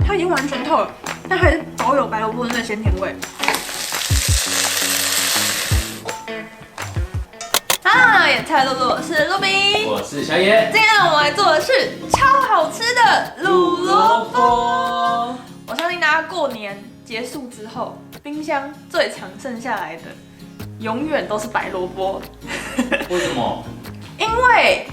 它已经完全透了，但还是保有白萝卜的那个鲜甜味。啊，野菜露露，我是露比，我是小野。今天我们来做的是超好吃的卤萝卜。我相信大家过年结束之后，冰箱最常剩下来的，永远都是白萝卜。为什么？因为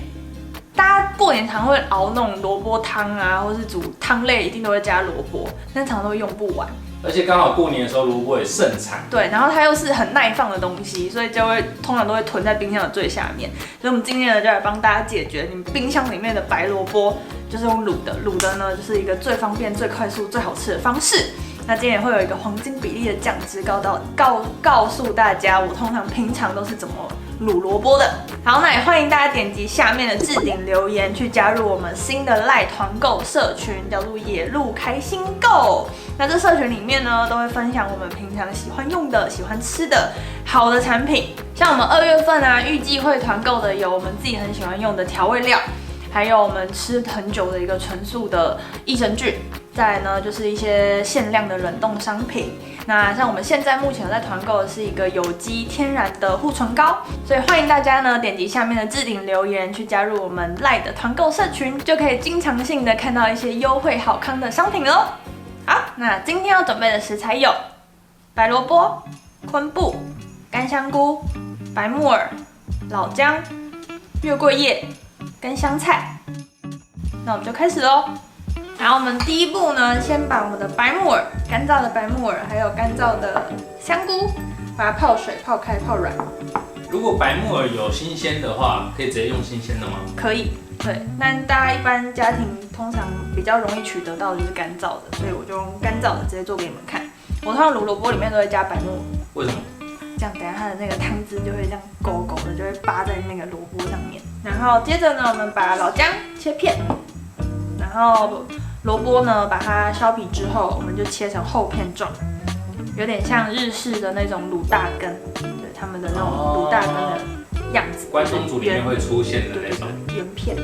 大家过年常会熬那种萝卜汤啊，或是煮汤类，一定都会加萝卜，但常常都用不完。而且刚好过年的时候萝卜也盛产。对，然后它又是很耐放的东西，所以就会通常都会囤在冰箱的最下面。所以我们今天呢，就来帮大家解决你们冰箱里面的白萝卜就是用卤的，卤的呢就是一个最方便、最快速、最好吃的方式。那今天也会有一个黄金比例的酱汁告诉大家，我通常平常都是怎么卤萝卜的。好，那也欢迎大家点击下面的置顶留言，去加入我们新的赖团购社群，叫做野鹿开心购。那这社群里面呢，都会分享我们平常喜欢用的、喜欢吃的好的产品。像我们2月份啊，预计会团购的有我们自己很喜欢用的调味料，还有我们吃很久的一个纯素的益生菌。再来呢，就是一些限量的冷冻商品。那像我们现在目前有在团购的是一个有机天然的护唇膏，所以欢迎大家呢点击下面的置顶留言去加入我们赖的团购社群，就可以经常性的看到一些优惠好康的商品喽。好，那今天要准备的食材有白萝卜、昆布、干香菇、白木耳、老姜、月桂叶跟香菜。那我们就开始喽。然后我们第一步呢，先把我们的白木耳、干燥的白木耳，还有干燥的香菇，把它泡水泡开泡软。如果白木耳有新鲜的话，可以直接用新鲜的吗？可以，对。但大家一般家庭通常比较容易取得到的就是干燥的，所以我就用干燥的直接做给你们看。我通常卤萝卜里面都会加白木耳。为什么？这样等一下它的那个汤汁就会这样勾勾的，就会扒在那个萝卜上面。然后接着呢，我们把老姜切片，然后萝卜呢，把它削皮之后，我们就切成厚片状，有点像日式的那种卤大根，对他们的那种卤大根的样子。关东煮里面会出现的那种圆片。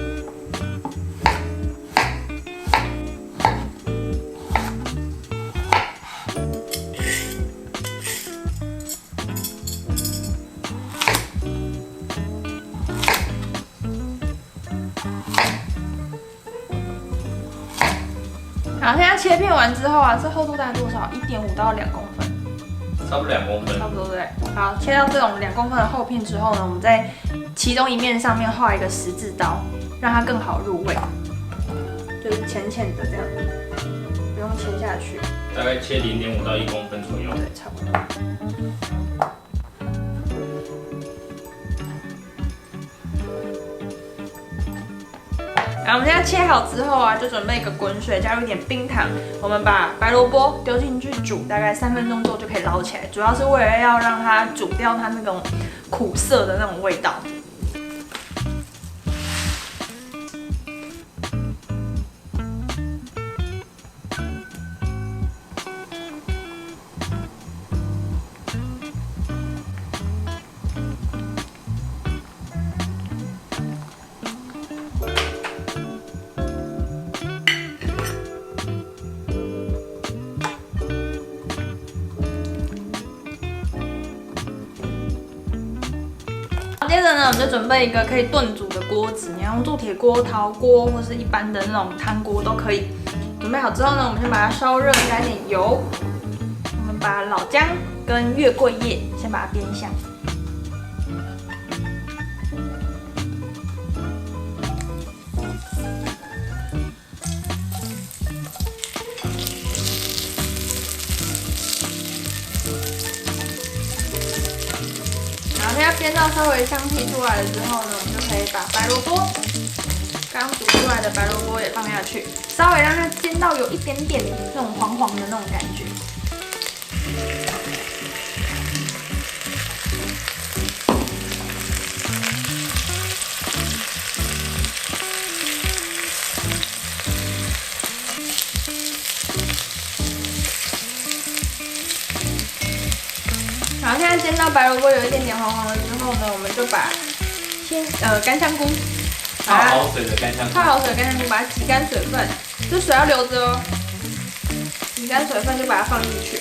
好，现在切片完之后啊，这厚度大概多少？1.5到2公分，差不多2公分，差不多对。好，切到这种2公分的厚片之后呢，我们在其中一面上面画一个十字刀，让它更好入味，就是浅浅的这样，不用切下去。大概切0.5到1公分左右。对，差不多。然后我们现在切好之后啊，就准备一个滚水，加入一点冰糖。我们把白萝卜丢进去煮，大概3分钟之后就可以捞起来。主要是为了要让它煮掉它那种苦涩的那种味道。接着呢，我们就准备一个可以炖煮的锅子，你要用铸铁锅、陶锅或是一般的那种汤锅都可以。准备好之后呢，我们先把它烧热，加一点油。我们把老姜跟月桂叶先把它煸香。现在煸到稍微香气出来了之后呢，我们就可以把白萝卜，刚煮出来的白萝卜也放下去，稍微让它煎到有一点点那种黄黄的那种感觉。好，现在煎到白萝卜有一点点黄黄了之后呢，我们就把干香菇，泡好水的干香菇，泡好水的干香菇，把它挤干水分，这水要留着哦。洗干水分就把它放进去。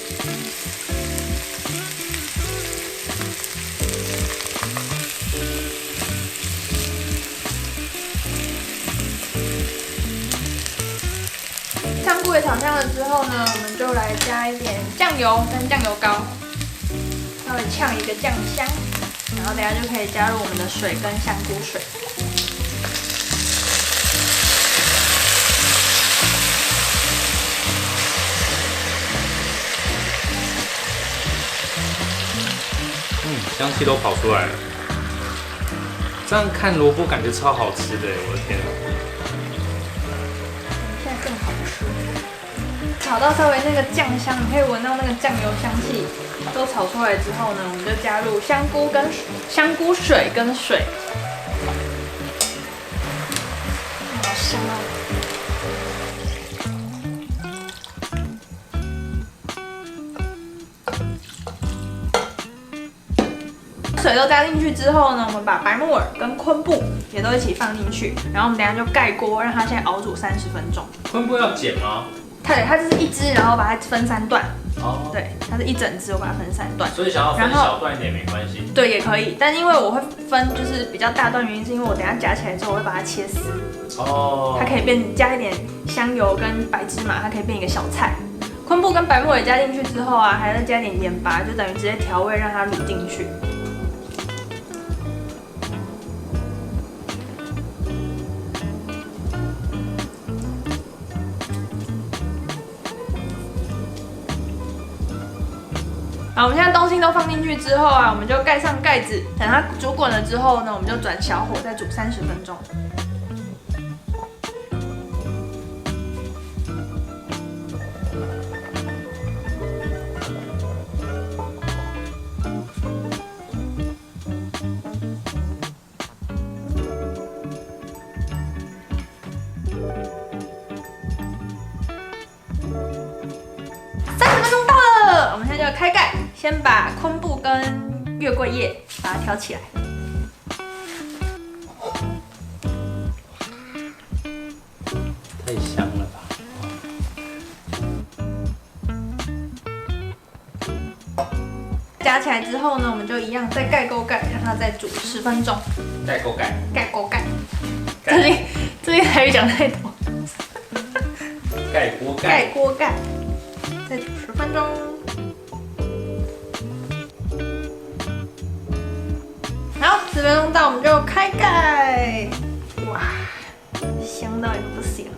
香菇也炒香了之后呢，我们就来加一点酱油跟酱油膏，稍微呛一个酱香。然后等下就可以加入我们的水跟香菇水。香气都跑出来了。这样看萝卜感觉超好吃的，我的天啊！现在更好吃。炒到稍微那个酱香，你可以闻到那个酱油香气都炒出来之后呢，我们就加入香菇水跟水。好香哦！水都加进去之后呢，我们把白木耳跟昆布也都一起放进去，然后我们等一下就盖锅，让它先熬煮30分钟。昆布要剪吗？它就是一只，然后把它分3段。哦，对，它是一整只，我把它分3段。所以想要分小段一点没关系。对，也可以，但因为我会分就是比较大段，原因是因为我等一下夹起来之后我会把它切丝。哦。它可以加一点香油跟白芝麻，它可以变一个小菜。昆布跟白木耳加进去之后啊，还要加点盐巴，就等于直接调味让它卤进去。好，我们现在东西都放进去之后啊，我们就盖上盖子，等它煮滚了之后呢，我们就转小火再煮30分钟。30分钟到了，我们现在就开盖。先把昆布跟月桂叶把它挑起来，太香了吧！夹起来之后呢，我们就一样再盖锅盖，让它再煮10分钟。盖锅盖，盖锅盖。最近台语讲太多。盖锅盖，盖锅盖，再煮10分钟。好，10分钟到，我们就开盖。哇，香到也不行了。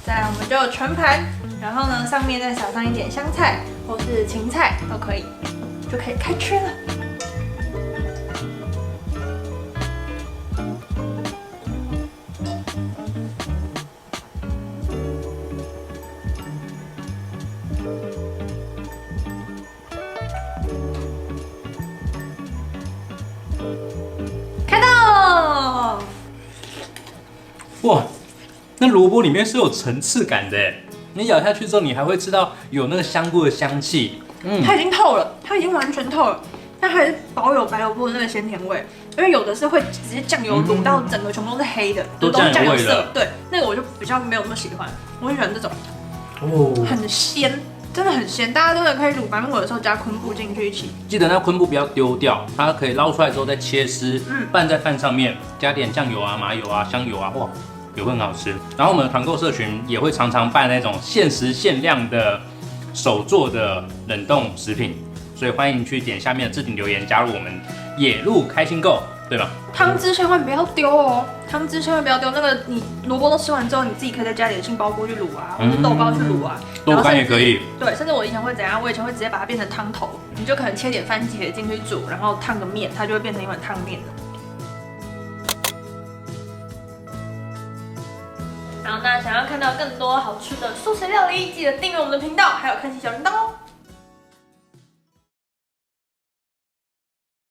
再来，我们就全盘，然后呢，上面再撒上一点香菜或是芹菜都可以，就可以开吃了。哇，那萝卜里面是有层次感的，你咬下去之后，你还会吃到有那个香菇的香气。它已经透了，它已经完全透了，但还是保有白萝卜的那个鲜甜味。因为有的是会直接酱油卤到整个全部都是黑的，都酱油味了。对，那个我就比较没有那么喜欢，我很喜欢这种，哦，很鲜。真的很鲜，大家真的可以卤白木耳的时候加昆布进去一起。记得那昆布不要丢掉，它可以捞出来之后再切丝，拌在饭上面，加点酱油啊、麻油啊、香油啊，哇，也会很好吃。然后我们的团购社群也会常常办那种限时限量的手做的冷冻食品，所以欢迎去点下面的置顶留言加入我们野路开心购，对吧？汤汁千万不要丢哦，汤汁千万不要丢。那个你萝卜都吃完之后，你自己可以再加点杏鲍菇去卤啊，或者豆包去卤啊，豆干也可以。对，甚至我以前会怎样？我以前会直接把它变成汤头，你就可能切点番茄进去煮，然后烫个面，它就会变成一碗汤面了。好，那想要看到更多好吃的素食料理，记得订阅我们的频道，还有开启小铃铛哦。